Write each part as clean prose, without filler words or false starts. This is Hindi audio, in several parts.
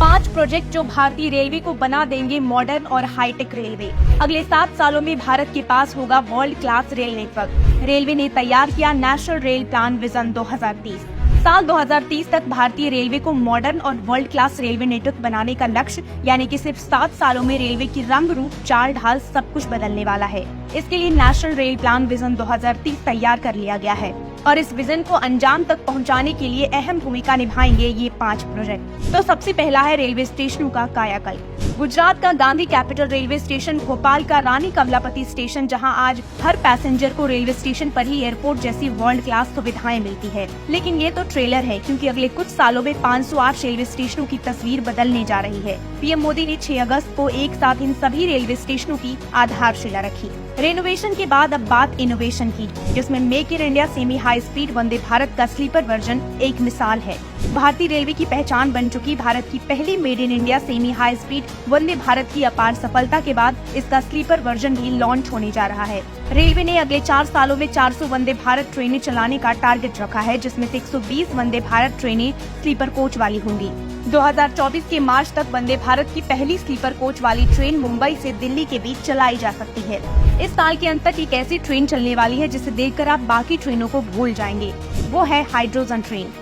5 प्रोजेक्ट जो भारतीय रेलवे को बना देंगे मॉडर्न और हाईटेक रेलवे। अगले 7 सालों में भारत के पास होगा world class rail network. Railway ने तैयार किया नेशनल रेल प्लान विजन 2030। साल 2030 तक भारतीय रेलवे को मॉडर्न और वर्ल्ड क्लास रेलवे नेटवर्क बनाने का लक्ष्य, यानी कि सिर्फ 7 सालों में रेलवे की रंग रूप, चाल ढाल सब कुछ बदलने वाला है। इसके लिए नेशनल रेल प्लान विजन 2030 तैयार कर लिया गया है और इस विजन को अंजाम तक पहुंचाने के लिए अहम भूमिका निभाएंगे ये 5 प्रोजेक्ट। तो सबसे पहला है रेलवे स्टेशनों का कायाकल्प। गुजरात का Gandhi capital railway station, Bhopal का रानी कमलापति स्टेशन, जहां आज हर पैसेंजर को रेलवे स्टेशन पर ही एयरपोर्ट जैसी वर्ल्ड क्लास सुविधाएं मिलती है। लेकिन ये तो ट्रेलर है, क्योंकि अगले कुछ सालों में 508 रेलवे स्टेशनों की तस्वीर बदलने जा रही है। पीएम मोदी ने 6 अगस्त को एक साथ इन सभी रेलवे स्टेशनों की आधारशिला रखी। रेनोवेशन के बाद अब बात इनोवेशन की, जिसमें make in India semi high speed Vande Bharat का स्लीपर वर्जन एक मिसाल है। भारतीय रेलवे की पहचान बन चुकी भारत की पहली made in India semi high speed Vande Bharat की अपार सफलता के बाद इसका स्लीपर वर्जन भी लॉन्च होने जा रहा है। रेलवे ने अगले 4 सालों में 400 वंदे भारत ट्रेनें चलाने का टारगेट रखा है, जिसमें से 120 वंदे भारत ट्रेनें स्लीपर कोच वाली होंगी। 2024 के मार्च तक वंदे भारत की पहली स्लीपर कोच वाली ट्रेन मुंबई से दिल्ली के बीच चलाई जा सकती है। इस साल के अंत तक एक ऐसी ट्रेन चलने वाली है जिसे देखकर आप बाकी ट्रेनों को भूल जाएंगे। वो है हाइड्रोजन ट्रेन,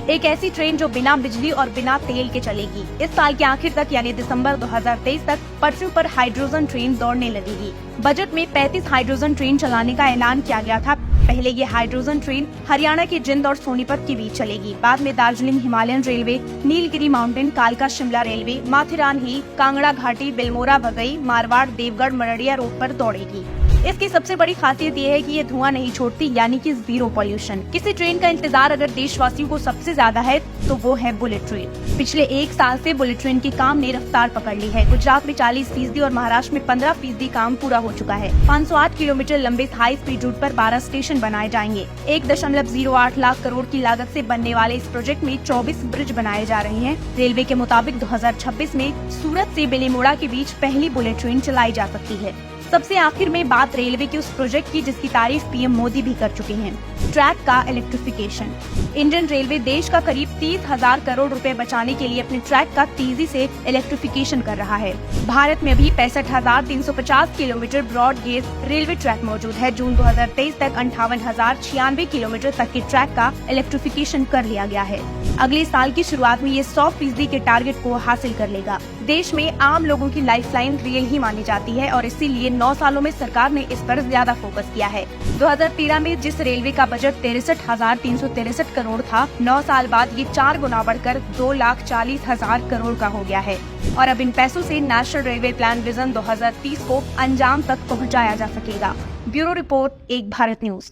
एक ऐसी ट्रेन जो बिना बिजली और बिना तेल के चलेगी। इस साल के आखिर तक, यानी दिसंबर 2023 तक पटरियों पर हाइड्रोजन ट्रेन दौड़ने लगेगी। बजट में 35 हाइड्रोजन ट्रेन चलाने का ऐलान किया गया था। पहले ये हाइड्रोजन ट्रेन हरियाणा के जिंद और सोनीपत के बीच चलेगी। बाद में Darjeeling Himalayan railway, Nilgiri mountain, कालका शिमला रेलवे, माथेरान हिल, कांगड़ा घाटी, बिलमोरा वगई, मारवाड़, देवगढ़, मरड़िया रोड पर दौड़ेगी। इसकी सबसे बड़ी खासियत ये है कि ये धुआं नहीं छोड़ती, यानी कि जीरो पॉल्यूशन। किसी ट्रेन का इंतजार अगर देशवासियों को सबसे ज्यादा है तो वो है बुलेट ट्रेन। पिछले 1 साल से बुलेट ट्रेन के काम ने रफ्तार पकड़ ली है। गुजरात में 40% और महाराष्ट्र में 15% काम पूरा हो चुका है। 508 किलोमीटर लंबे हाई स्पीड रूट पर 12 स्टेशन बनाए जाएंगे। 1.08 लाख करोड़ की लागत से बनने वाले इस प्रोजेक्ट में 24 ब्रिज बनाए जा रहे हैं। रेलवे के मुताबिक 2026 में सूरत से बिलीमोड़ा के बीच पहली बुलेट ट्रेन चलाई जा सकती है। सबसे आखिर में बात रेलवे के उस प्रोजेक्ट की जिसकी तारीफ पीएम मोदी भी कर चुके हैं, ट्रैक का इलेक्ट्रिफिकेशन। इंडियन रेलवे देश का करीब 30,000 करोड़ रुपए बचाने के लिए अपने ट्रैक का तेजी से इलेक्ट्रिफिकेशन कर रहा है। भारत में अभी 65,350 kilometre broad gauge railway track मौजूद है। जून 2023 तक 58,096 किलोमीटर तक के ट्रैक का इलेक्ट्रिफिकेशन कर लिया गया है। अगले साल की शुरुआत में ये 100% के टारगेट को हासिल कर लेगा। देश में आम लोगों की लाइफलाइन रेल ही मानी जाती है और इसीलिए 9 सालों में सरकार ने इस पर ज्यादा फोकस किया है। 2013 में जिस रेलवे का बजट 63,363 करोड़ था, 9 साल बाद ये 4 गुना बढ़कर 2,40,000 करोड़ का हो गया है। और अब इन पैसों से नेशनल रेलवे प्लान विजन 2030 को अंजाम तक पहुंचाया जा सकेगा। ब्यूरो रिपोर्ट, एक भारत न्यूज।